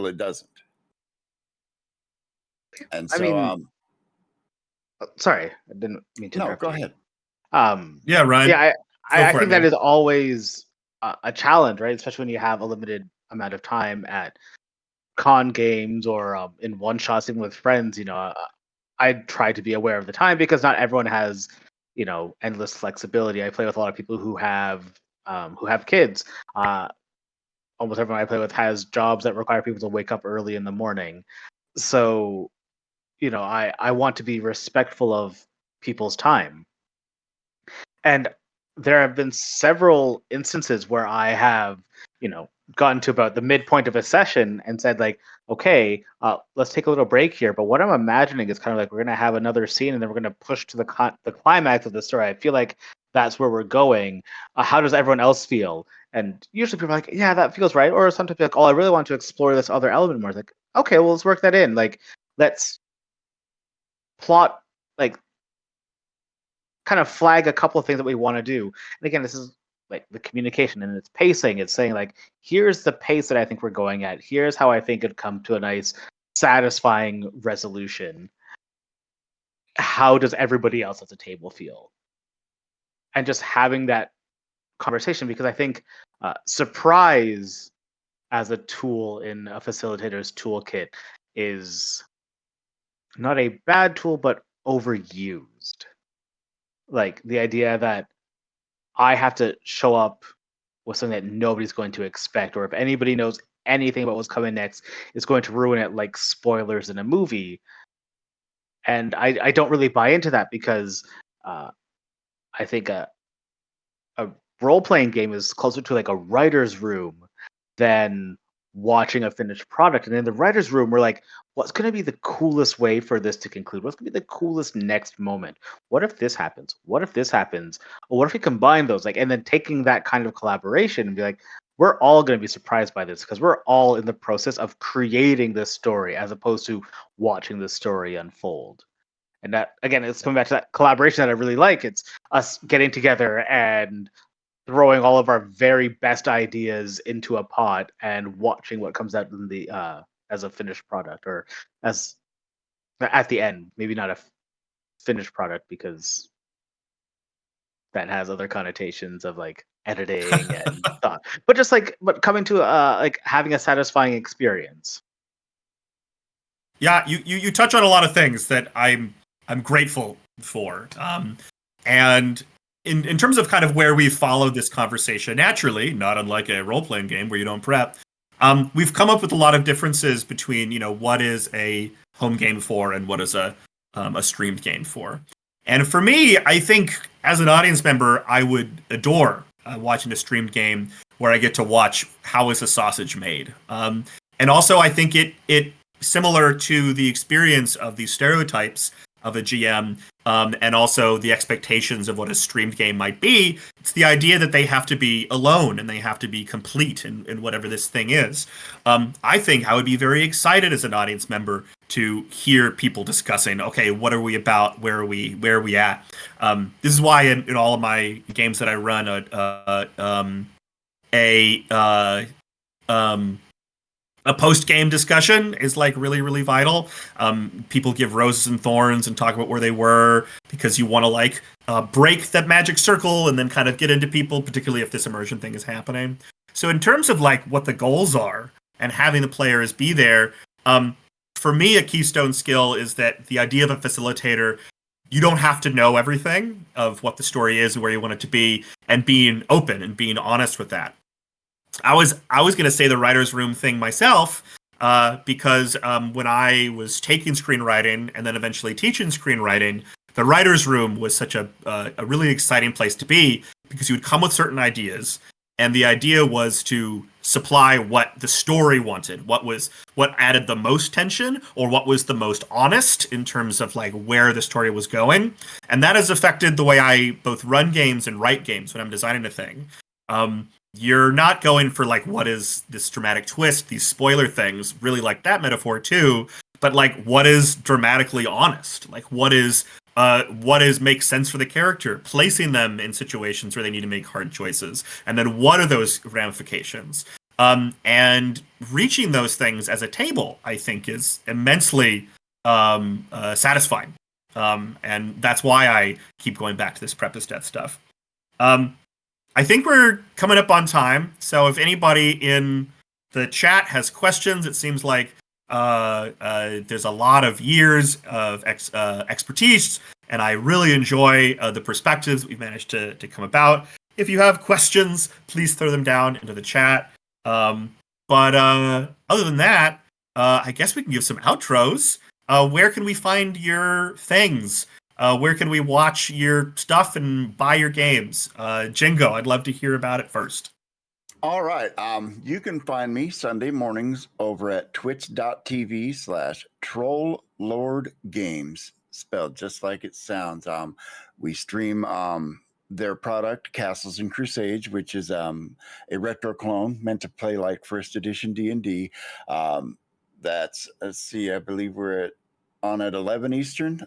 it doesn't. And so, sorry, I didn't mean to interrupt. No, go ahead. Ryan. Yeah, I think that is always a challenge, right? Especially when you have a limited amount of time at con games or in one shots, even with friends. I try to be aware of the time, because not everyone has endless flexibility. I play with a lot of people who have kids. Almost everyone I play with has jobs that require people to wake up early in the morning. So, I want to be respectful of people's time. And there have been several instances where I have, gotten to about the midpoint of a session and said, like, okay, let's take a little break here. But what I'm imagining is kind of like we're going to have another scene, and then we're going to push to the climax of the story. I feel like that's where we're going. How does everyone else feel? And usually people are like, yeah, that feels right. Or sometimes like, oh, I really want to explore this other element more. It's like, okay, well, let's work that in. Like, let's plot, like, kind of flag a couple of things that we want to do. And again, this is like the communication and its pacing. It's saying like, here's the pace that I think we're going at. Here's how I think it'd come to a nice, satisfying resolution. How does everybody else at the table feel? And just having that conversation, because I think surprise as a tool in a facilitator's toolkit is not a bad tool, but overused. Like the idea that I have to show up with something that nobody's going to expect, or if anybody knows anything about what's coming next, it's going to ruin it, like spoilers in a movie. And I don't really buy into that because I think a role playing game is closer to like a writer's room than watching a finished product. And in the writer's room, we're like, what's going to be the coolest way for this to conclude? What's going to be the coolest next moment? What if this happens? What if this happens? Or what if we combine those? Like, and then taking that kind of collaboration and be like, we're all going to be surprised by this because we're all in the process of creating this story as opposed to watching the story unfold. And that, again, it's coming back to that collaboration that I really like. It's us getting together and throwing all of our very best ideas into a pot and watching what comes out in the as a finished product, or as at the end, maybe not a finished product because that has other connotations of like editing and thought, but just like but coming to like having a satisfying experience. Yeah, you touch on a lot of things that I'm grateful for. And in terms of kind of where we've followed this conversation, naturally, not unlike a role playing game where you don't prep, we've come up with a lot of differences between what is a home game for and what is a streamed game for. And for me, I think as an audience member, I would adore watching a streamed game where I get to watch how is a sausage made. And also, I think it similar to the experience of these stereotypes of a GM, and also the expectations of what a streamed game might be. It's the idea that they have to be alone and they have to be complete in whatever this thing is. I think I would be very excited as an audience member to hear people discussing, okay, what are we about? Where are we at? This is why in all of my games that I run, a post-game discussion is like really, really vital. People give roses and thorns and talk about where they were because you want to like break that magic circle and then kind of get into people, particularly if this immersion thing is happening. So in terms of like what the goals are and having the players be there, for me, a keystone skill is that the idea of a facilitator, you don't have to know everything of what the story is and where you want it to be, and being open and being honest with that. I was going to say the writer's room thing myself, because when I was taking screenwriting and then eventually teaching screenwriting, the writer's room was such a really exciting place to be because you would come with certain ideas, and the idea was to supply what the story wanted, what added the most tension, or what was the most honest in terms of like where the story was going, and that has affected the way I both run games and write games when I'm designing a thing. You're not going for like what is this dramatic twist, these spoiler things, really like that metaphor too, but like what is dramatically honest, like what is makes sense for the character, placing them in situations where they need to make hard choices, and then what are those ramifications, and reaching those things as a table, I think is immensely satisfying, and that's why I keep going back to this prep is death stuff. I think we're coming up on time, so if anybody in the chat has questions, it seems like there's a lot of years of expertise, and I really enjoy the perspectives we've managed to come about. If you have questions, please throw them down into the chat. But other than that, I guess we can give some outros. Where can we find your things? Where can we watch your stuff and buy your games? Jingo, I'd love to hear about it first. All right. You can find me Sunday mornings over at twitch.tv/TrollLordGames, spelled just like it sounds. We stream their product, Castles and Crusades, which is a retro clone meant to play like first edition D&D. Let's see, I believe we're on at 11 Eastern.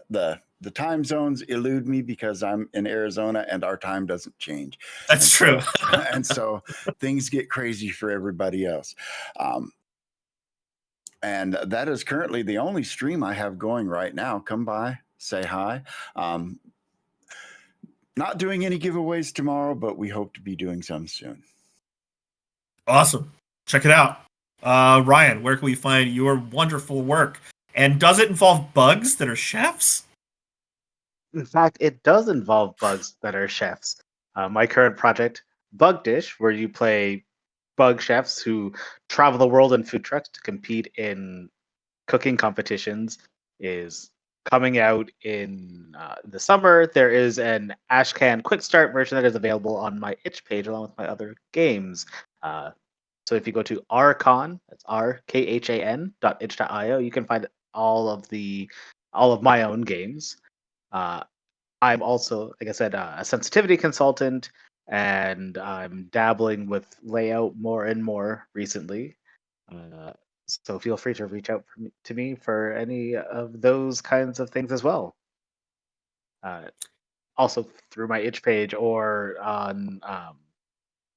The time zones elude me because I'm in Arizona and our time doesn't change. That's true. And so things get crazy for everybody else. And that is currently the only stream I have going right now. Come by, say hi. Not doing any giveaways tomorrow, but we hope to be doing some soon. Awesome. Check it out. Ryan, where can we find your wonderful work? And does it involve bugs that are chefs? In fact, it does involve bugs that are chefs. My current project, Bug Dish, where you play bug chefs who travel the world in food trucks to compete in cooking competitions, is coming out in the summer, there is an Ashcan Quick Start version that is available on my itch page along with my other games. So if you go to rkhan, that's rkhan.itch.io, you can find all of my own games. I'm also, like I said, a sensitivity consultant, and I'm dabbling with layout more and more recently. So feel free to reach out to me for any of those kinds of things as well. Also through my itch page or on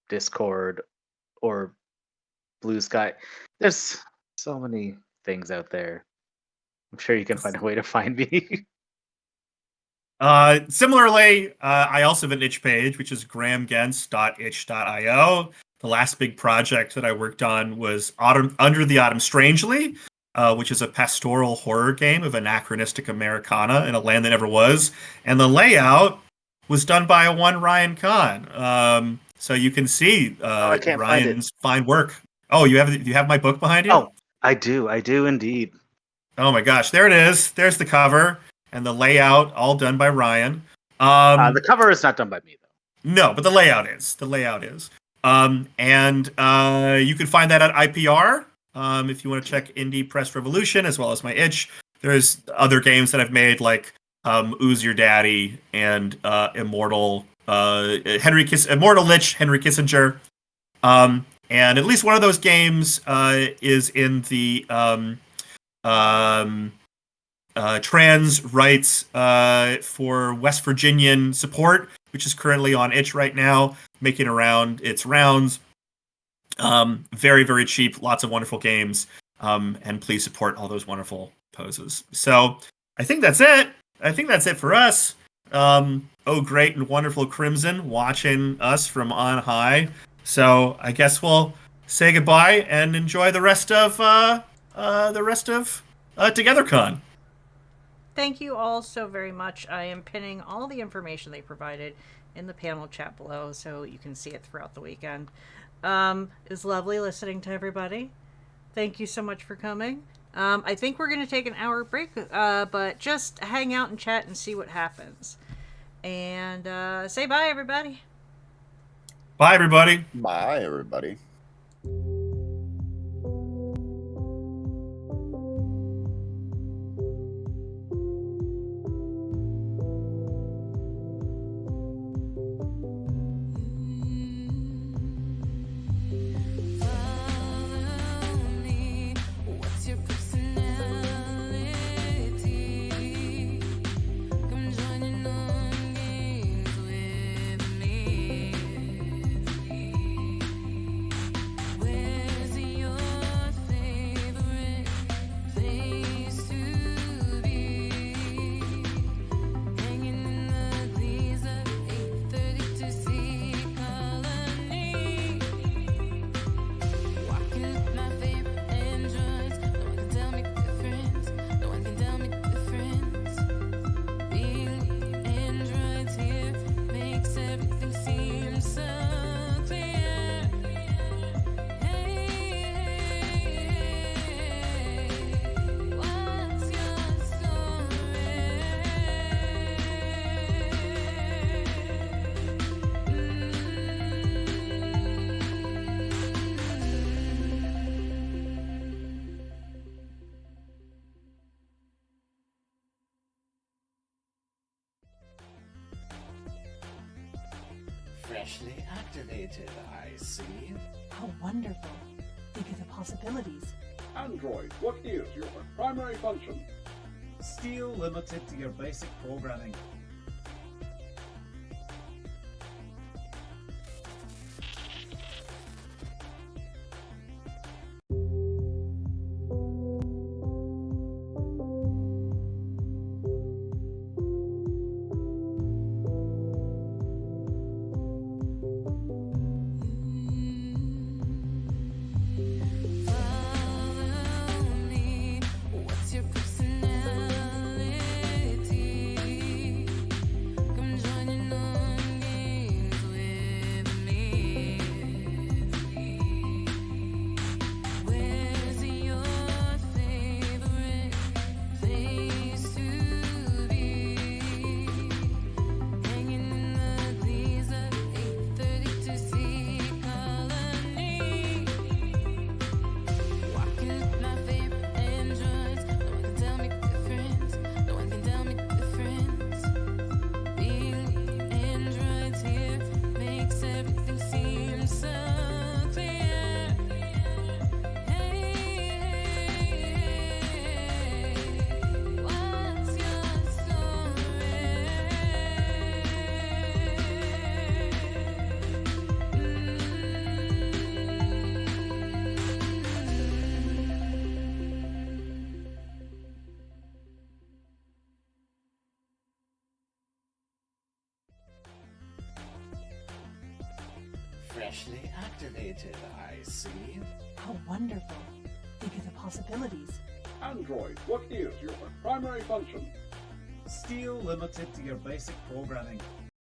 Discord or Blue Sky. There's so many things out there. I'm sure you can find a way to find me. Similarly, I also have an itch page, which is grahamgens.itch.io. The last big project that I worked on was Under the Autumn Strangely, which is a pastoral horror game of anachronistic Americana in a land that never was. And the layout was done by one Ryan Kahn. So you can see I can't Ryan's fine work. Oh, you have my book behind you? Oh, I do indeed. Oh my gosh, there it is. There's the cover and the layout, all done by Ryan. The cover is not done by me, though. No, but the layout is. And you can find that at IPR if you want to check Indie Press Revolution as well as my itch. There's other games that I've made like Ooze Your Daddy and Immortal Lich, Henry Kissinger. And at least one of those games is in the trans rights for West Virginian support, which is currently on itch right now, making around its rounds. Very, very cheap, lots of wonderful games, and please support all those wonderful poses. So I think that's it. I think that's it for us. Oh, great and wonderful Crimson watching us from on high. So I guess we'll say goodbye and enjoy the rest of TogetherCon. Thank you all so very much. I am pinning all the information they provided in the panel chat below so you can see it throughout the weekend. It was lovely listening to everybody. Thank you so much for coming. I think we're going to take an hour break, but just hang out and chat and see what happens. And say bye, everybody. Bye, everybody. Bye, everybody. Freshly activated, I see. How wonderful. Think of the possibilities. Android, what is your primary function? Still limited to your basic programming. What's your personality? freshly activated, I see. How wonderful. Think of the possibilities. Android, what is your primary function? Still limited to your basic programming.